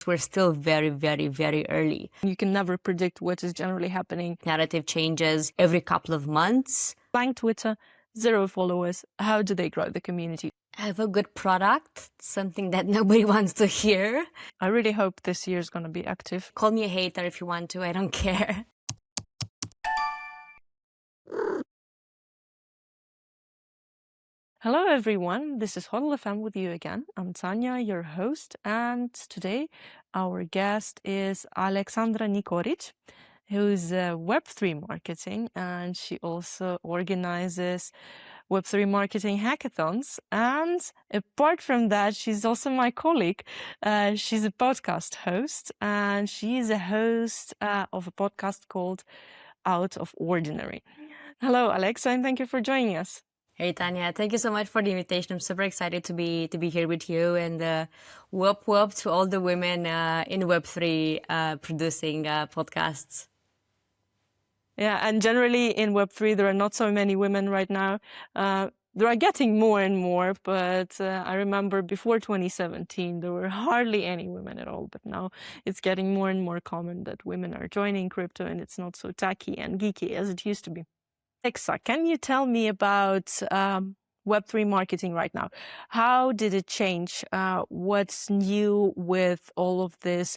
We're still very, very, very early. You can never predict what is generally happening. Narrative changes every couple of months. Blank Twitter, 0 followers. How do they grow the community? Have a good product, something that nobody wants to hear. I really hope this year is going to be active. Call me a hater if you want to, I don't care. Hello everyone, this is HODL FM with you again. I'm Tanya, your host, and today our guest is Alexandra Nicorici, who's Web3 marketing, and she also organizes Web3 Marketing Hackathons. And apart from that, she's also my colleague. She's a podcast host, and she is a host of a podcast called Out of Ordinary. Hello, Alexa, and thank you for joining us. Hey Tanya, thank you so much for the invitation. I'm super excited to be here with you, and whoop to all the women in Web3 producing podcasts. Yeah, and generally in Web3 there are not so many women right now. There are getting more and more, but I remember before 2017 there were hardly any women at all. But now it's getting more and more common that women are joining crypto, and it's not so tacky and geeky as it used to be. Alexa, can you tell me about Web3 marketing right now? How did it change? What's new with all of this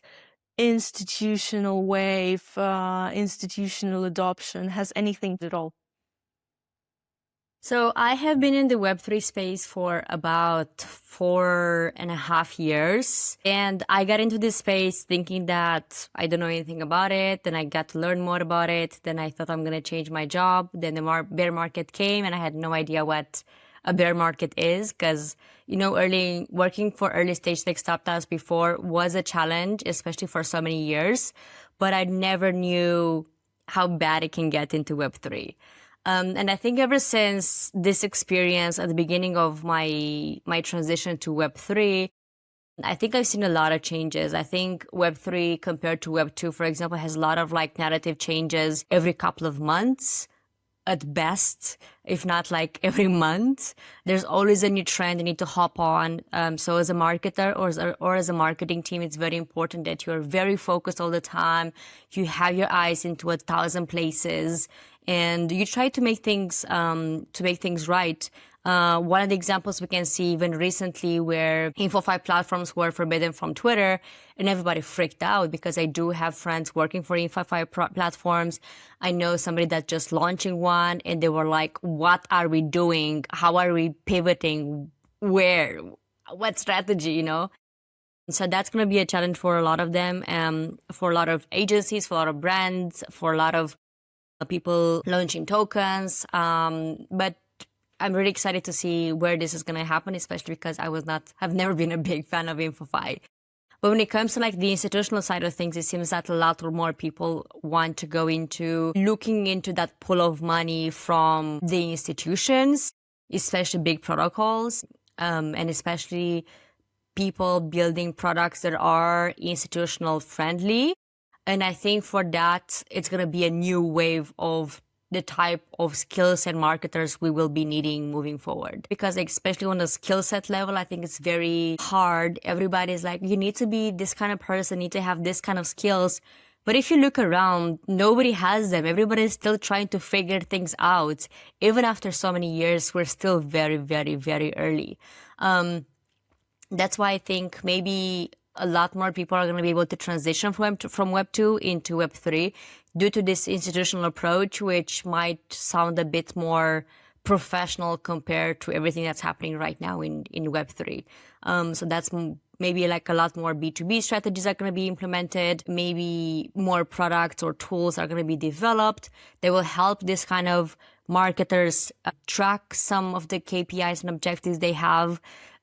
institutional wave, institutional adoption? Has anything at all? So I have been in the Web3 space for about 4.5 years. And I got into this space thinking that I don't know anything about it. Then I got to learn more about it. Then I thought I'm going to change my job. Then the bear market came, and I had no idea what a bear market is, because, you know, working for early stage tech startups before was a challenge, especially for so many years. But I never knew how bad it can get into Web3. And I think ever since this experience at the beginning of my transition to Web3, I think I've seen a lot of changes. I think Web3 compared to Web2, for example, has a lot of like narrative changes every couple of months at best, if not like every month. There's always a new trend you need to hop on. So as a marketer or as a marketing team, it's very important that you're very focused all the time. You have your eyes into 1,000 places, and you try to make things right. One of the examples we can see even recently where InfoFi platforms were forbidden from Twitter, and everybody freaked out, because I do have friends working for InfoFi platforms. I know somebody that's just launching one, and they were like, what are we doing? How are we pivoting? Where? What strategy, you know? So that's going to be a challenge for a lot of them, for a lot of agencies, for a lot of brands, for a lot of people launching tokens. But I'm really excited to see where this is going to happen, especially because I've never been a big fan of InfoFi. But when it comes to like the institutional side of things, it seems that a lot more people want to go into looking into that pool of money from the institutions, especially big protocols, and especially people building products that are institutional friendly. And I think for that, it's going to be a new wave of the type of skills and marketers we will be needing moving forward. Because especially on the skill set level, I think it's very hard. Everybody's like, you need to be this kind of person, you need to have this kind of skills. But if you look around, nobody has them. Everybody's still trying to figure things out. Even after so many years, we're still very, very, very early. That's why I think maybe a lot more people are going to be able to transition from Web2 into Web3 due to this institutional approach, which might sound a bit more professional compared to everything that's happening right now in Web3. So that's maybe like a lot more B2B strategies are going to be implemented. Maybe more products or tools are going to be developed. They will help this kind of marketers track some of the KPIs and objectives they have.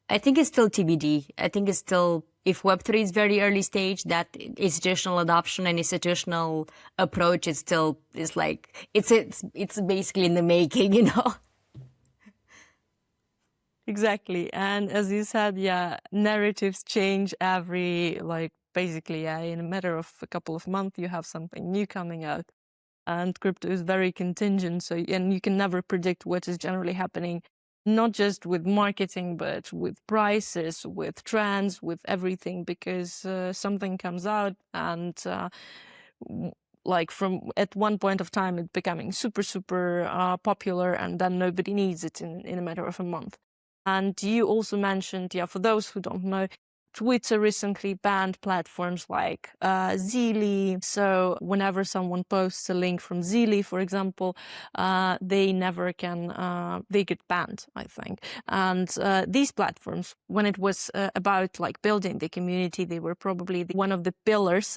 I think it's still TBD. I think it's still, if Web3 is very early stage, that institutional adoption and institutional approach is still, it's basically in the making, you know? Exactly. And as you said, yeah, narratives change basically, in a matter of a couple of months, you have something new coming out. And crypto is very contingent. And you can never predict what is generally happening not just with marketing, but with prices, with trends, with everything, because something comes out and like from at one point of time it becoming super popular, and then nobody needs it in a matter of a month. And you also mentioned, for those who don't know, Twitter recently banned platforms like Zili. So whenever someone posts a link from Zili, for example, they never can, they get banned, I think. And these platforms, when it was about like building the community, they were probably one of the pillars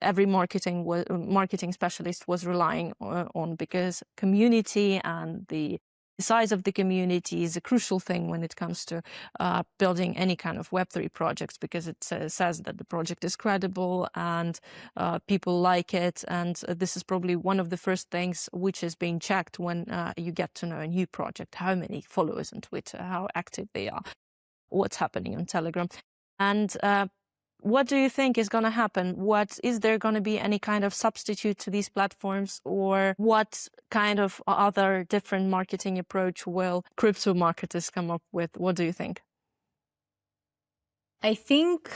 every marketing specialist was relying on, because community and the size of the community is a crucial thing when it comes to building any kind of Web3 projects, because it says that the project is credible and people like it. And this is probably one of the first things which is being checked when you get to know a new project: how many followers on Twitter, how active they are, what's hackening on Telegram. And what do you think is going to happen? Is there going to be any kind of substitute to these platforms, or what kind of other different marketing approach will crypto marketers come up with? What do you think? I think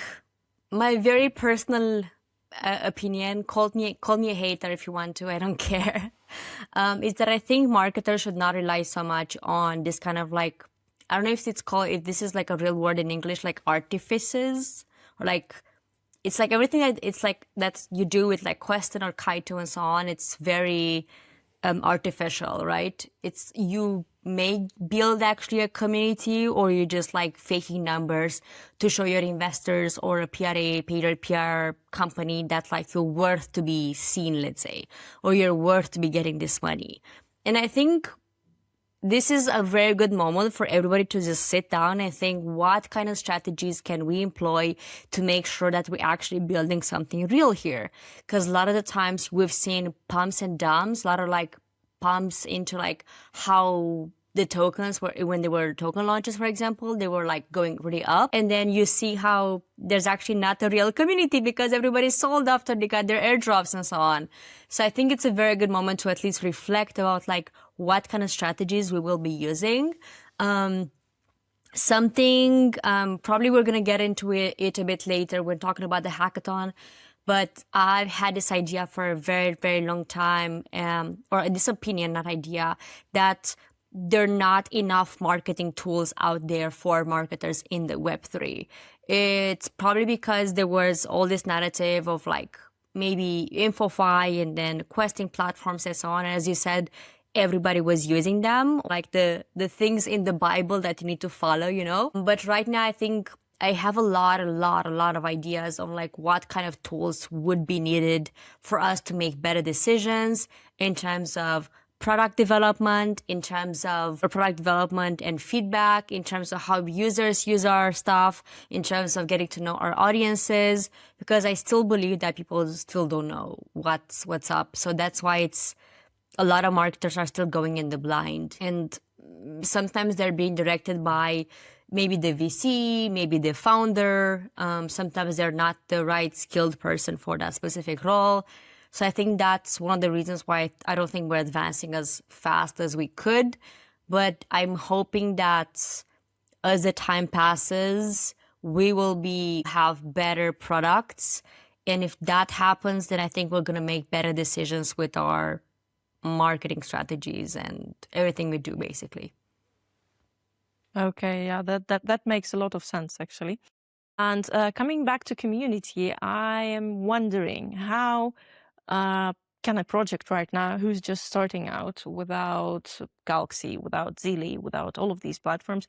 my very personal opinion, call me a hater if you want to, I don't care, is that I think marketers should not rely so much on this kind of like, I don't know if this is like a real word in English, like artifices, or like, it's like everything that you do with like Question or Kaito and so on. It's very artificial, right? It's, you may build actually a community, or you're just like faking numbers to show your investors or a PRA, paid PR company that like you're worth to be seen, let's say, or you're worth to be getting this money. And I think this is a very good moment for everybody to just sit down and think, what kind of strategies can we employ to make sure that we're actually building something real here? Because a lot of the times we've seen pumps and dumps, a lot of like pumps into like how the tokens were, when they were token launches, for example, they were like going really up. And then you see how there's actually not a real community because everybody sold after they got their airdrops and so on. So I think it's a very good moment to at least reflect about like what kind of strategies we will be using. Something, probably we're going to get into it a bit later when talking about the hackathon. But I've had this idea for a very, very long time, or this opinion, not idea, that there are not enough marketing tools out there for marketers in the Web3. It's probably because there was all this narrative of like maybe InfoFi and then questing platforms and so on. And as you said, everybody was using them, like the things in the Bible that you need to follow, you know. But right now, I think I have a lot of ideas on like what kind of tools would be needed for us to make better decisions in terms of product development, in terms of product development and feedback, in terms of how users use our stuff, in terms of getting to know our audiences, because I still believe that people still don't know what's up. So that's why a lot of marketers are still going in the blind, and sometimes they're being directed by maybe the VC, maybe the founder. Sometimes they're not the right skilled person for that specific role. So I think that's one of the reasons why I don't think we're advancing as fast as we could. But I'm hoping that as the time passes, we will have better products. And if that happens, then I think we're going to make better decisions with our marketing strategies and everything we do, basically. Okay, yeah, that makes a lot of sense, actually. And coming back to community, I am wondering how can a project right now who's just starting out without Galaxy, without Zili, without all of these platforms,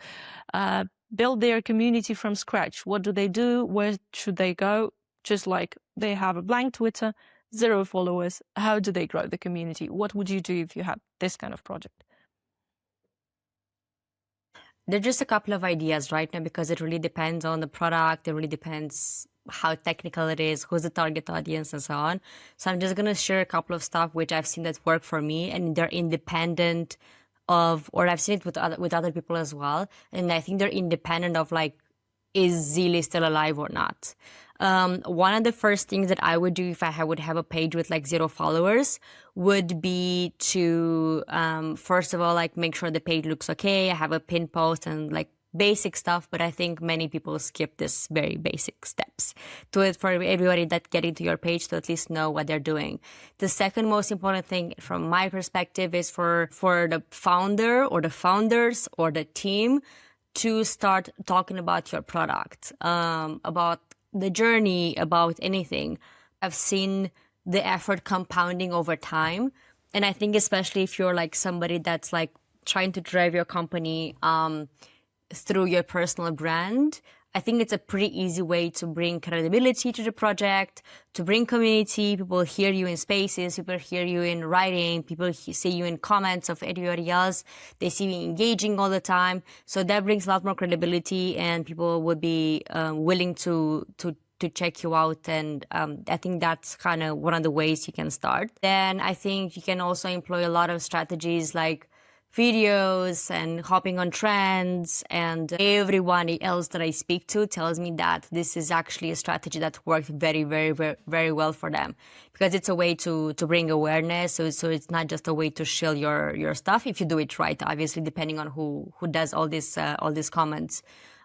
build their community from scratch? What do they do? Where should they go? Just like they have a blank Twitter, 0 followers. How do they grow the community? What would you do if you had this kind of project? There are just a couple of ideas right now because it really depends on the product. It really depends how technical it is, who's the target audience, and so on. So I'm just going to share a couple of stuff which I've seen that work for me, and they're independent of, or I've seen it with other people as well. And I think they're independent of like, is Zili still alive or not? One of the first things that I would do if I would have a page with like 0 followers would be to, first of all, like make sure the page looks okay. I have a pin post and like basic stuff, but I think many people skip this very basic steps to it for everybody that get into your page to at least know what they're doing. The second most important thing from my perspective is for the founder or the founders or the team to start talking about your product, about the journey, about anything. I've seen the effort compounding over time. And I think especially if you're like somebody that's like trying to drive your company, through your personal brand, I think it's a pretty easy way to bring credibility to the project, to bring community. People hear you in spaces, people hear you in writing, people see you in comments of everybody else. They see you engaging all the time. So that brings a lot more credibility, and people would be willing to check you out. And I think that's kind of one of the ways you can start. Then I think you can also employ a lot of strategies like videos and hopping on trends, and everyone else that I speak to tells me that this is actually a strategy that worked very, very, very, very well for them, because it's a way to bring awareness. So it's not just a way to shill your stuff if you do it right, obviously, depending on who does all these comments.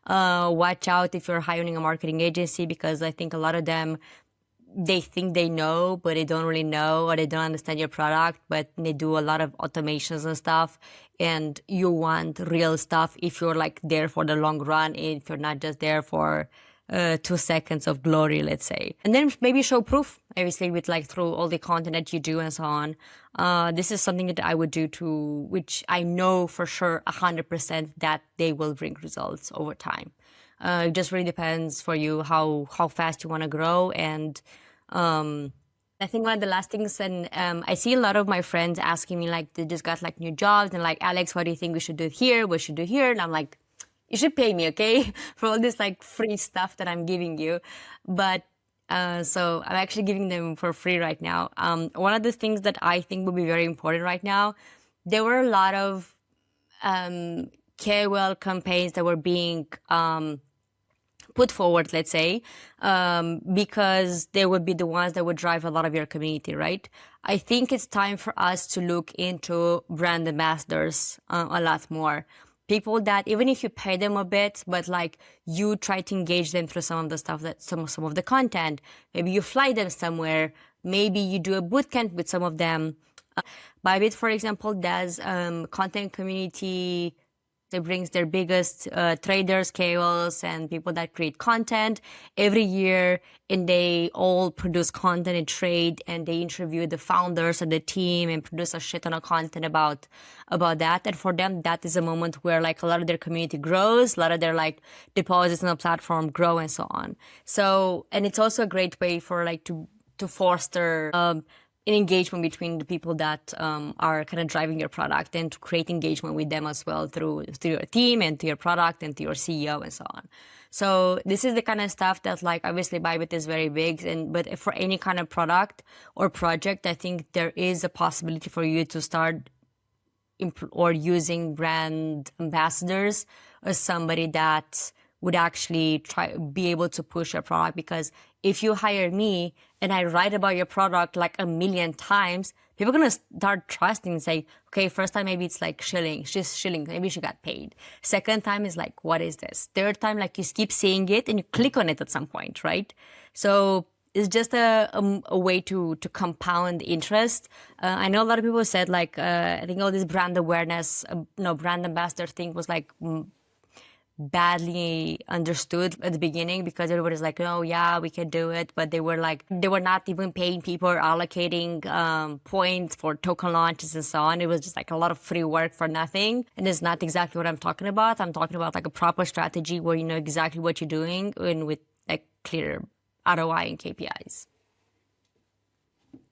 Watch out if you're hiring a marketing agency, because I think a lot of them, they think they know, but they don't really know, or they don't understand your product, but they do a lot of automations and stuff. And you want real stuff if you're like there for the long run, if you're not just there for 2 seconds of glory, let's say. And then maybe show proof, obviously, with like through all the content that you do and so on. This is something that I would do too, which I know for sure 100% that they will bring results over time. It just really depends for you how fast you want to grow. And I think one of the last things, and I see a lot of my friends asking me, like, they just got like new jobs and like, Alex, what do you think we should do here? What should do here? And I'm like, you should pay me, okay, for all this like free stuff that I'm giving you. But so I'm actually giving them for free right now. One of the things that I think would be very important right now, there were a lot of KOL campaigns that were being put forward, let's say, because they would be the ones that would drive a lot of your community, right? I think it's time for us to look into brand ambassadors a lot more. People that, even if you pay them a bit, but like you try to engage them through some of the stuff, that some of the content. Maybe you fly them somewhere. Maybe you do a bootcamp with some of them. Bybit, for example, does content community. They brings their biggest traders, KOLs, and people that create content every year, and they all produce content and trade, and they interview the founders of the team and produce a shit ton of content about that. And for them, that is a moment where like a lot of their community grows, a lot of their like deposits on the platform grow, and so on. So, and it's also a great way for like to foster an engagement between the people that are kind of driving your product, and to create engagement with them as well through your team and to your product and to your CEO and so on. So this is the kind of stuff that, like, obviously Bybit is very big, but for any kind of product or project, I think there is a possibility for you to start or using brand ambassadors or somebody that would actually be able to push your product. Because if you hire me and I write about your product like 1 million times, people are going to start trusting and say, okay, first time, maybe it's like shilling. She's shilling. Maybe she got paid. Second time is like, what is this? Third time, like you keep seeing it and you click on it at some point, right? So it's just a way to compound interest. I know a lot of people said like, I think all this brand awareness, brand ambassador thing was like badly understood at the beginning, because everybody's like, oh yeah, we can do it, but they were not even paying people or allocating points for token launches and so on. It was just like a lot of free work for nothing, and it's not exactly what I'm talking about. I'm talking about like a proper strategy where you know exactly what you're doing and with like clear ROI and KPIs.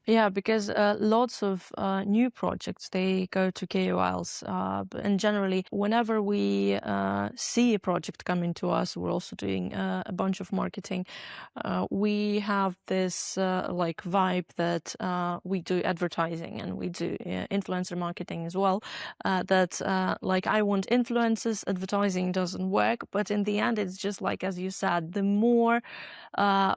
Yeah, because lots of new projects, they go to KOLs. And generally, whenever we see a project coming to us, we're also doing a bunch of marketing. We have this like vibe that we do advertising and we do influencer marketing as well. That like I want influencers, advertising doesn't work. But in the end, it's just like, as you said, the more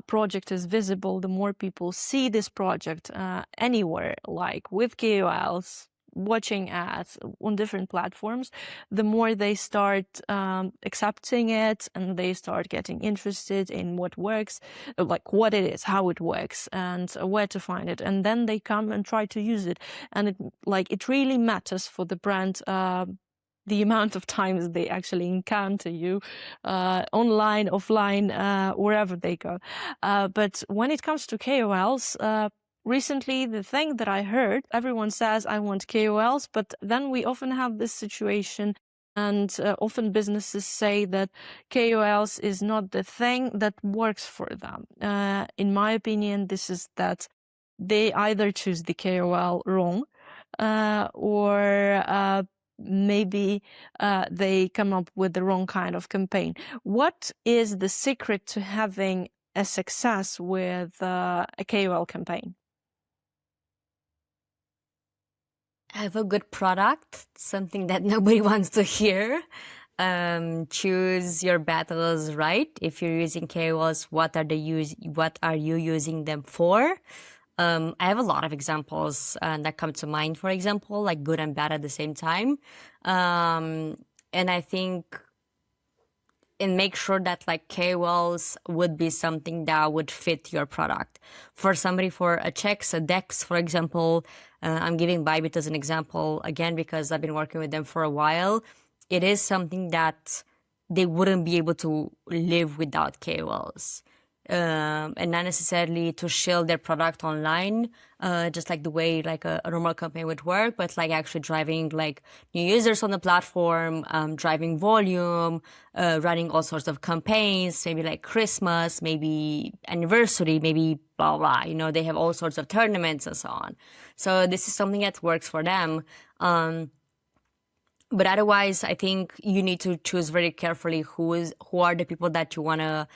project is visible, the more people see this project anywhere, like with KOLs, watching ads on different platforms, the more they start accepting it and they start getting interested in what works, like what it is, how it works, and where to find it. And then they come and try to use it. And it really matters for the brand the amount of times they actually encounter you online, offline, wherever they go. But when it comes to KOLs, recently the thing that I heard, everyone says, I want KOLs, but then we often have this situation and often businesses say that KOLs is not the thing that works for them. In my opinion, this is that they either choose the KOL wrong or maybe they come up with the wrong kind of campaign. What is the secret to having a success with a KOL campaign? Have a good product, something that nobody wants to hear. Choose your battles right. If you're using KOLs, what are you using them for? I have a lot of examples that come to mind, for example, like good and bad at the same time. And I think, and make sure that like KOLs would be something that would fit your product. For somebody, for a checks, a DEX, for example, I'm giving Bybit as an example again, because I've been working with them for a while. It is something that they wouldn't be able to live without KOLs. And not necessarily to shield their product online, just like the way like a normal campaign would work, but like actually driving like new users on the platform, driving volume, running all sorts of campaigns, maybe like Christmas, maybe anniversary, maybe blah, blah, you know, they have all sorts of tournaments and so on. So this is something that works for them. But otherwise, I think you need to choose very carefully who are the people that you want to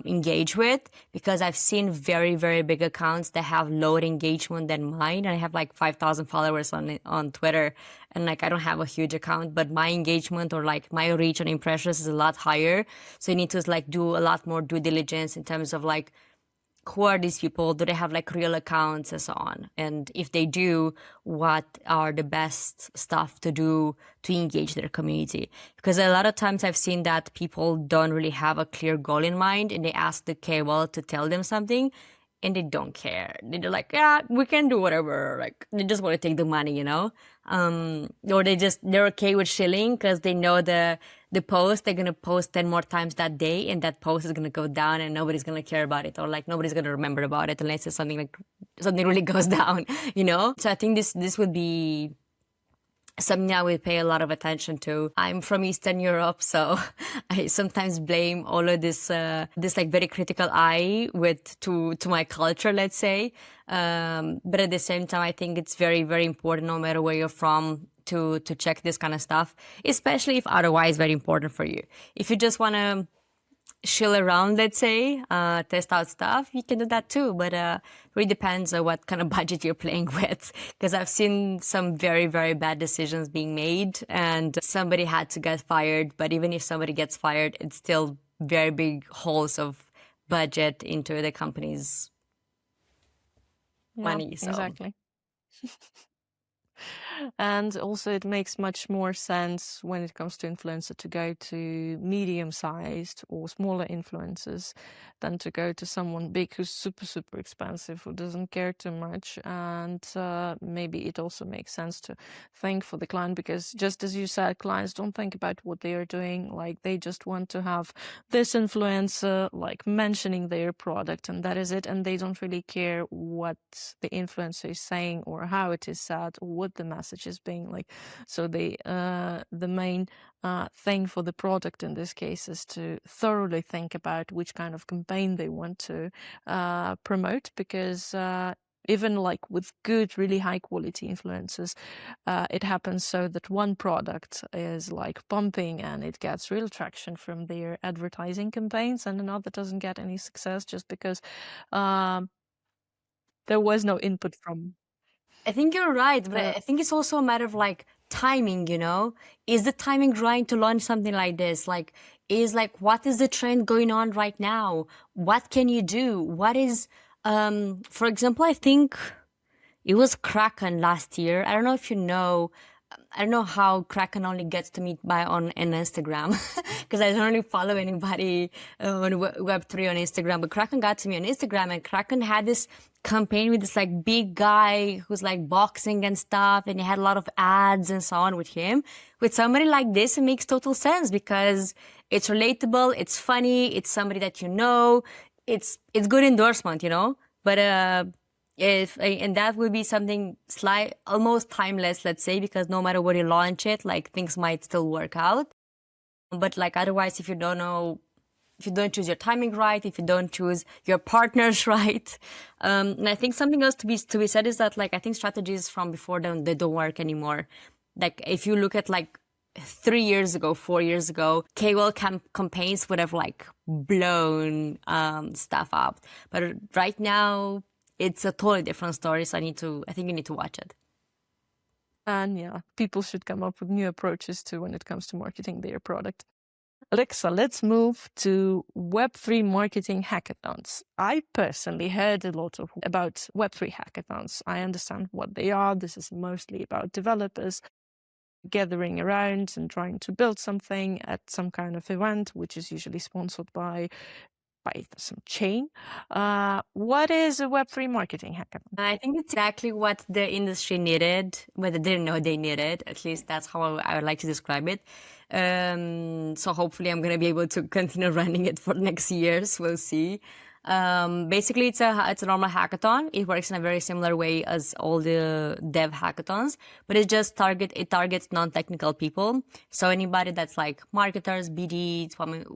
engage with, because I've seen very, very big accounts that have lower engagement than mine. And I have like 5,000 followers on Twitter, and like I don't have a huge account, but my engagement or like my reach on impressions is a lot higher. So you need to like do a lot more due diligence in terms of like, who are these people? Do they have like real accounts and so on? And if they do, what are the best stuff to do to engage their community? Because a lot of times I've seen that people don't really have a clear goal in mind, and they ask the KOL to tell them something, and they don't care. They're like, yeah, we can do whatever. Like they just want to take the money, you know? Or they're okay with shilling because they know the post, they're going to post 10 more times that day, and that post is going to go down and nobody's going to care about it, or like nobody's going to remember about it unless it's something really goes down, you know? So I think this would be something I would pay a lot of attention to. I'm from Eastern Europe, so I sometimes blame all of this like very critical eye to my culture, let's say. But at the same time, I think it's very, very important, no matter where you're from, to check this kind of stuff, especially if otherwise very important for you. If you just want to chill around, let's say, test out stuff, you can do that too. But it really depends on what kind of budget you're playing with. Because I've seen some very, very bad decisions being made, and somebody had to get fired. But even if somebody gets fired, it's still very big holes of budget into the company's money. So. Exactly. And also it makes much more sense when it comes to influencer to go to medium-sized or smaller influencers than to go to someone big who's super, super expensive, who doesn't care too much. And maybe it also makes sense to think for the client, because just as you said, clients don't think about what they are doing. Like they just want to have this influencer like mentioning their product, and that is it. And they don't really care what the influencer is saying or how it is said or what the message is being like. So the main thing for the product in this case is to thoroughly think about which kind of campaign they want to promote, because even like with good, really high quality influencers, it happens so that one product is like pumping and it gets real traction from their advertising campaigns, and another doesn't get any success just because there was no input from. I think you're right, but Uh, I think it's also a matter of like timing, you know? Is the timing right to launch something like this? What is the trend going on right now? What can you do? For example, I think it was Kraken last year. I don't know if you know. I don't know how Kraken only gets to me by on Instagram because I don't really follow anybody on Web3 on Instagram. But Kraken got to me on Instagram, and Kraken had this campaign with this like big guy who's like boxing and stuff, and he had a lot of ads and so on with him. With somebody like this, it makes total sense because it's relatable, it's funny, it's somebody that you know, it's good endorsement, you know. But and that would be something almost timeless, let's say, because no matter where you launch it, like things might still work out. But like otherwise, if you don't choose your timing right, if you don't choose your partners right, and I think something else to be said is that like I think strategies from before they don't work anymore. Like if you look at like 3 years ago, 4 years ago, KOL campaigns would have like blown stuff up, but right now it's a totally different story. So I think you need to watch it. and yeah, people should come up with new approaches to when it comes to marketing their product. Alexa, let's move to Web3 Marketing Hackathons. I personally heard a lot about Web3 Hackathons. I understand what they are. This is mostly about developers gathering around and trying to build something at some kind of event, which is usually sponsored by some chain. What is a Web3 Marketing Hackathon? I think it's exactly what the industry needed, but they didn't know they needed. At least that's how I would like to describe it. So hopefully I'm going to be able to continue running it for next years. We'll see. Basically it's a normal hackathon. It works in a very similar way as all the dev hackathons, but it targets non-technical people. So anybody that's like marketers, BD,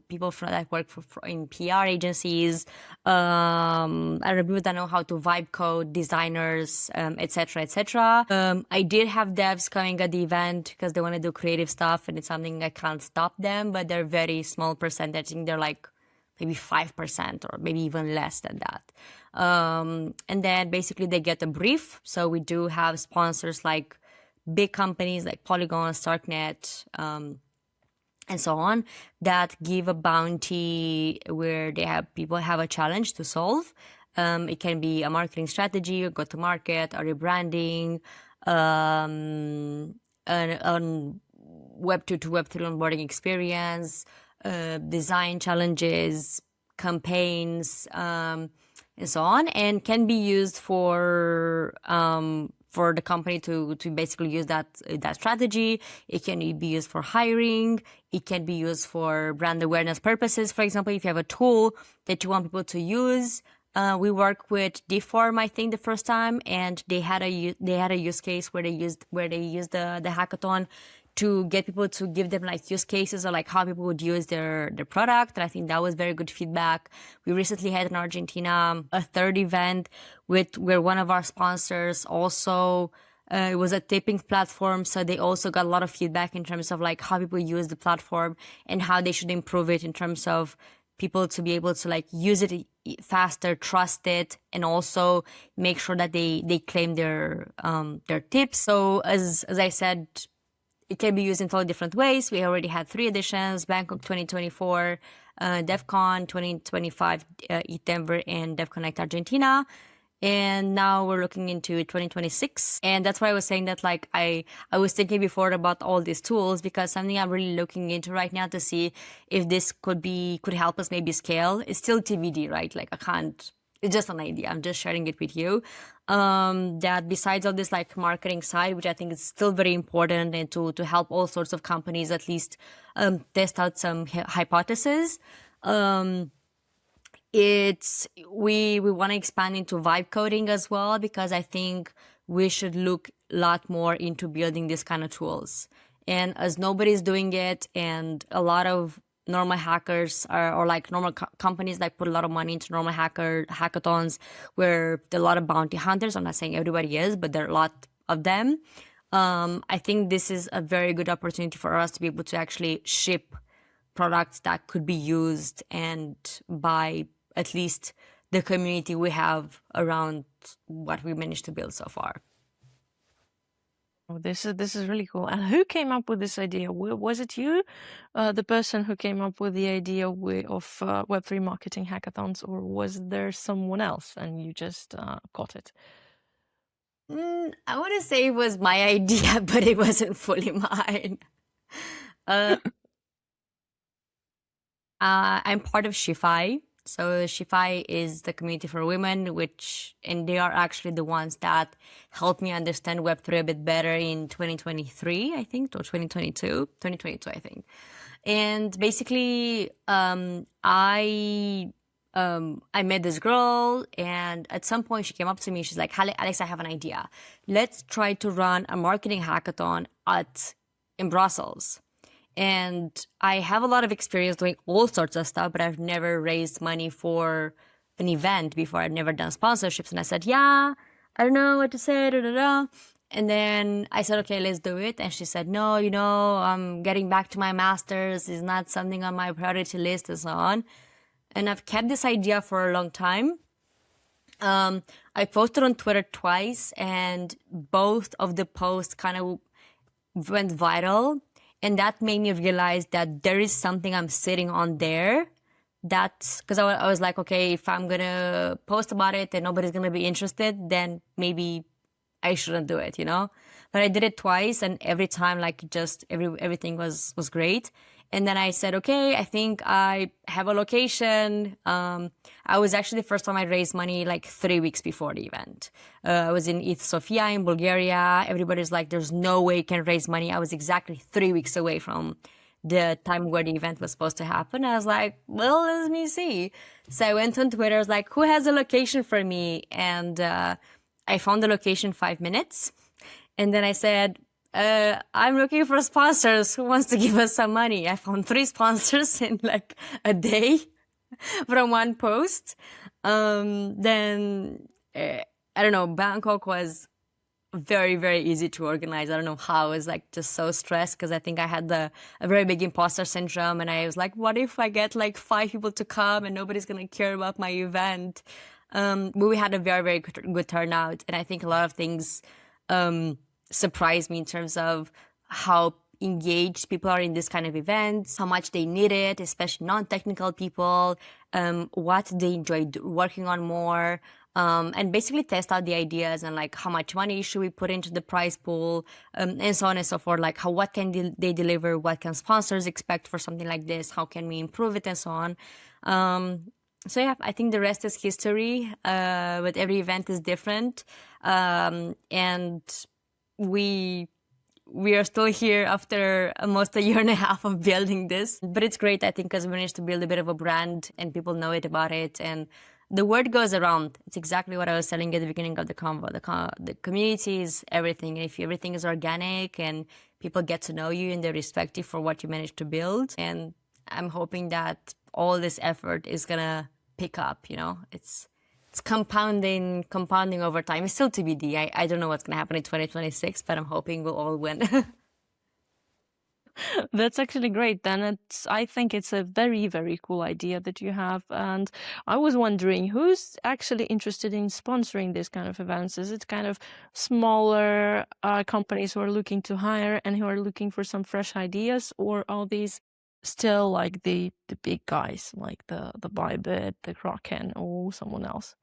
people that work in PR agencies, and people that know how to vibe code, designers, etc., etc. I did have devs coming at the event because they want to do creative stuff, and it's something I can't stop them, but they're very small percentage. I think they're like maybe 5% or maybe even less than that. And then basically they get a brief. So we do have sponsors like big companies like Polygon, Starknet, and so on, that give a bounty where people have a challenge to solve. It can be a marketing strategy, or go-to-market, or rebranding, on Web2 to Web3 onboarding experience, design challenges, campaigns, and so on, and can be used for the company to basically use that strategy. It can be used for hiring. It can be used for brand awareness purposes. For example, if you have a tool that you want people to use, we worked with Deform, I think, the first time, and they had a use case where they used the hackathon to get people to give them like use cases or like how people would use their product. And I think that was very good feedback. We recently had in Argentina a third event where one of our sponsors also, it was a tipping platform. So they also got a lot of feedback in terms of like how people use the platform and how they should improve it in terms of people to be able to like use it faster, trust it, and also make sure that they claim their tips. So as I said, it can be used in totally different ways. We already had 3 editions: Bangkok 2024, DevCon 2025, ETH Denver, and DevConnect Argentina. And now we're looking into 2026. And that's why I was saying that like I was thinking before about all these tools, because something I'm really looking into right now to see if this could help us maybe scale. It's still TBD, right? Like it's just an idea. I'm just sharing it with you. That besides all this like marketing side, which I think is still very important, and to help all sorts of companies at least test out some hypotheses, we want to expand into vibe coding as well, because I think we should look a lot more into building this kind of tools. And as nobody's doing it, and a lot of normal hackers or like normal companies that put a lot of money into normal hackathons where there are a lot of bounty hunters. I'm not saying everybody is, but there are a lot of them. I think this is a very good opportunity for us to be able to actually ship products that could be used and by at least the community we have around what we managed to build so far. Oh, this is really cool. And who came up with this idea? Was it you, the person who came up with the idea of Web3 Marketing Hackathons, or was there someone else and you just got it? I want to say it was my idea, but it wasn't fully mine. I'm part of HIFI. So HIFI is the community for women, and they are actually the ones that helped me understand Web3 a bit better in 2023, I think, or 2022, I think. And basically, I met this girl, and at some point she came up to me. She's like, Alex, I have an idea. Let's try to run a marketing hackathon in Brussels. And I have a lot of experience doing all sorts of stuff, but I've never raised money for an event before. I've never done sponsorships. And I said, yeah, I don't know what to say, da, da, da. And then I said, okay, let's do it. And she said, no, I'm getting back to my master's is not something on my priority list and so on. And I've kept this idea for a long time. I posted on Twitter twice, and both of the posts kind of went viral. And that made me realize that there is something I'm sitting on there. That's because I was like, okay, if I'm going to post about it and nobody's going to be interested, then maybe I shouldn't do it, But I did it twice, and every time, like, just everything was great. And then I said, okay, I think I have a location. I was actually the first time I raised money like 3 weeks before the event. I was in Sofia in Bulgaria. Everybody's like, there's no way you can raise money. I was exactly 3 weeks away from the time where the event was supposed to happen. I was like, well, let me see. So I went on Twitter. I was like, who has a location for me? And I found the location 5 minutes. And then I said, I'm looking for sponsors. Who wants to give us some money? I found 3 sponsors in like a day from one post. Then, I don't know, Bangkok was very, very easy to organize. I don't know how. I was like just so stressed because I think I had a very big imposter syndrome. And I was like, what if I get like 5 people to come and nobody's going to care about my event? But we had a very, very good turnout. And I think a lot of things surprised me in terms of how engaged people are in this kind of events, how much they need it, especially non-technical people, what they enjoy working on more, and basically test out the ideas and like how much money should we put into the prize pool, and so on and so forth. Like what can they deliver? What can sponsors expect for something like this? How can we improve it and so on? So yeah, I think the rest is history. But every event is different, and we are still here after almost a year and a half of building this. But it's great, I think, because we managed to build a bit of a brand and people know it about it. And the word goes around. It's exactly what I was telling at the beginning of the convo. The community is everything. And if everything is organic and people get to know you and they respect you for what you managed to build. And I'm hoping that all this effort is going to pick up, It's compounding over time. It's still TBD. I don't know what's going to happen in 2026, but I'm hoping we'll all win. That's actually great. Then I think it's a very, very cool idea that you have. And I was wondering who's actually interested in sponsoring this kind of events. Is it kind of smaller companies who are looking to hire and who are looking for some fresh ideas, or are these still like the big guys like the Bybit, the Kraken, or someone else?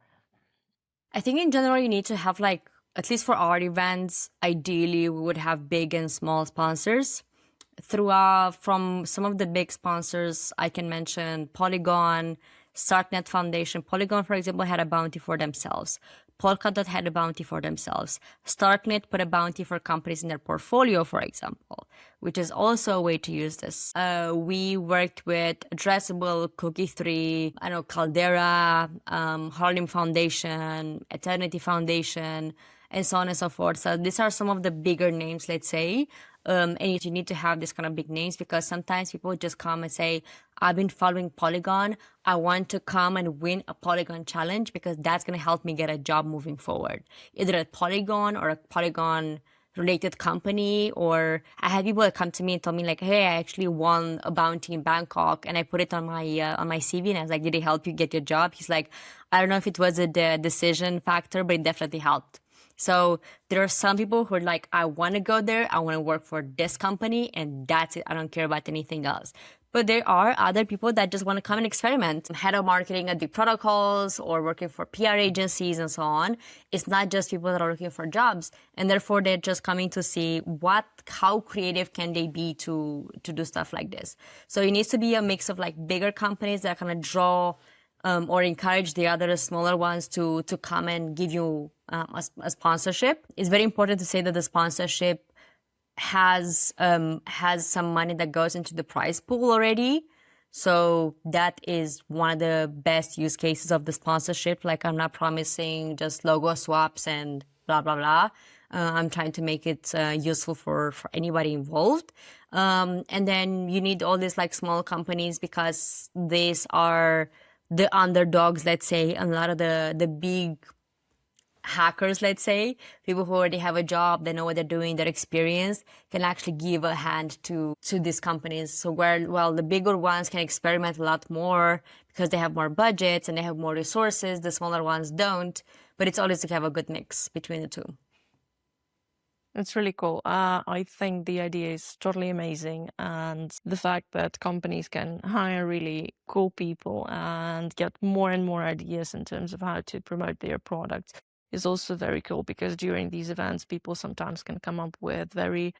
I think in general, you need to have like, at least for our events, ideally we would have big and small sponsors. From some of the big sponsors, I can mention Polygon, Starknet Foundation. Polygon, for example, had a bounty for themselves. Polkadot had a bounty for themselves. Starknet put a bounty for companies in their portfolio, for example, which is also a way to use this. We worked with Addressable, Cookie3, Caldera, Harlem Foundation, Eternity Foundation, and so on and so forth. So these are some of the bigger names, let's say. And you need to have this kind of big names because sometimes people just come and say, I've been following Polygon. I want to come and win a Polygon challenge because that's going to help me get a job moving forward. Either at Polygon or a Polygon related company, or I had people that come to me and tell me like, hey, I actually won a bounty in Bangkok, and I put it on my CV, and I was like, did it help you get your job? He's like, I don't know if it was a decision factor, but it definitely helped. So there are some people who are like, I want to go there, I want to work for this company, and that's it. I don't care about anything else. But there are other people that just want to come and experiment. Head of marketing at big protocols or working for PR agencies and so on. It's not just people that are looking for jobs. And therefore, they're just coming to see how creative can they be to do stuff like this. So it needs to be a mix of like bigger companies that kind of draw or encourage the other smaller ones to come and give you a sponsorship. It's very important to say that the sponsorship has some money that goes into the prize pool already. So that is one of the best use cases of the sponsorship. Like, I'm not promising just logo swaps and blah, blah, blah. I'm trying to make it useful for anybody involved. And then you need all these like small companies because these are the underdogs, let's say, and a lot of the big hackers, let's say, people who already have a job, they know what they're doing, they're experienced, can actually give a hand to these companies. So while the bigger ones can experiment a lot more because they have more budgets and they have more resources, the smaller ones don't. But it's always to have a good mix between the two. It's really cool. I think the idea is totally amazing. And the fact that companies can hire really cool people and get more and more ideas in terms of how to promote their products is also very cool, because during these events, people sometimes can come up with very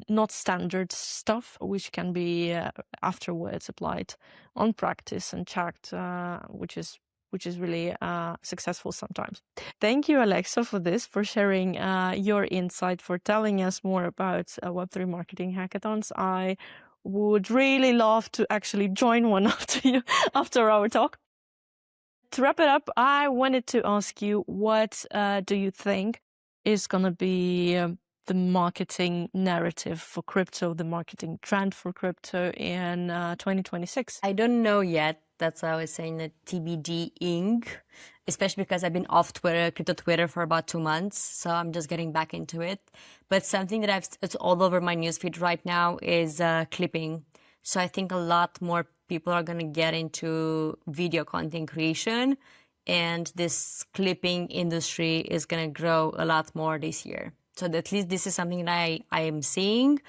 not standard stuff, which can be afterwards applied on practice and checked, which is really successful sometimes. Thank you, Alexa, for this, for sharing your insight, for telling us more about Web3 Marketing Hackathons. I would really love to actually join one after our talk. To wrap it up, I wanted to ask you, what do you think is going to be the marketing narrative for crypto, the marketing trend for crypto in 2026? I don't know yet. That's why I was saying that TBD-ing, especially because I've been off crypto Twitter for about 2 months. So I'm just getting back into it. But something that it's all over my newsfeed right now is clipping. So I think a lot more people are going to get into video content creation, and this clipping industry is going to grow a lot more this year. So at least this is something that I am seeing.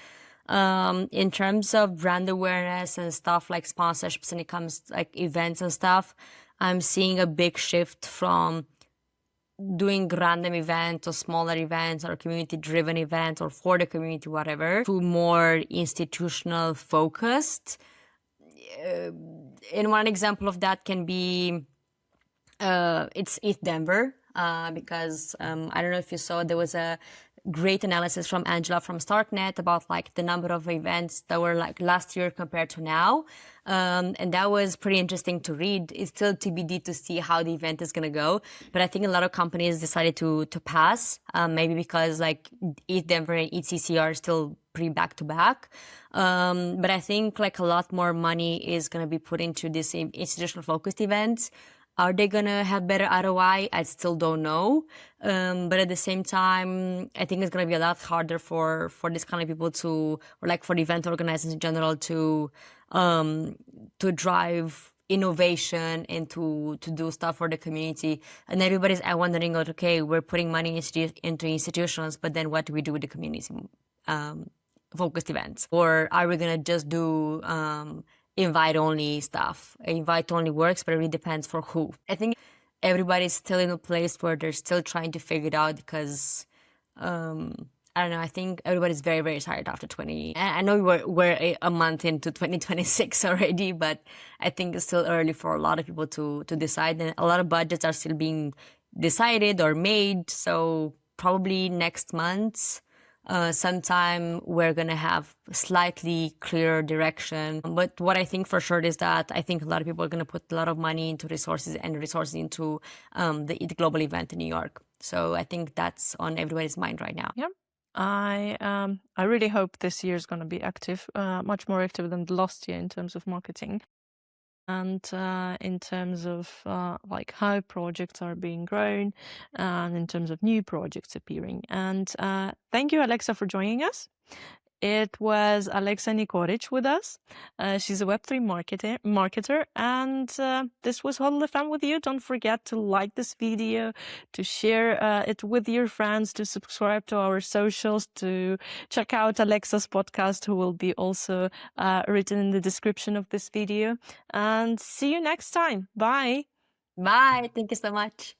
In terms of brand awareness and stuff like sponsorships, and it comes to like events and stuff, I'm seeing a big shift from doing random events or smaller events or community-driven events or for the community, whatever, to more institutional focused. And one example of that can be it's ETH Denver, because I don't know if you saw, there was a great analysis from Angela from StartNet about like the number of events that were like last year compared to now. And that was pretty interesting to read. It's still TBD to see how the event is going to go. But I think a lot of companies decided to pass, maybe because like ETH Denver and ETHCC are still pretty back to back. But I think like a lot more money is going to be put into these institutional focused events. Are they going to have better ROI? I still don't know. But at the same time, I think it's going to be a lot harder for these kind of people to, or like for the event organizers in general to drive innovation and to do stuff for the community. And everybody's wondering, okay, we're putting money into institutions, but then what do we do with the community focused events? Or are we going to just do invite-only stuff? Invite-only works, but it really depends for who. I think everybody's still in a place where they're still trying to figure it out because, I don't know, I think everybody's very, very tired after 20. I know we're a month into 2026 already, but I think it's still early for a lot of people to decide. And a lot of budgets are still being decided or made. So probably next month, sometime we're going to have slightly clearer direction. But what I think for sure is that I think a lot of people are going to put a lot of money into resources into the global event in New York. So I think that's on everybody's mind right now. Yeah. I really hope this year is going to be active, much more active than the last year in terms of marketing, and in terms of like how projects are being grown, and in terms of new projects appearing. And thank you, Alexa, for joining us. It was Alexandra Nicorici with us. She's a Web3 marketer, and this was HODL FM with you. Don't forget to like this video, to share it with your friends, to subscribe to our socials, to check out Alexa's podcast, who will be also written in the description of this video. And see you next time. Bye. Bye. Thank you so much.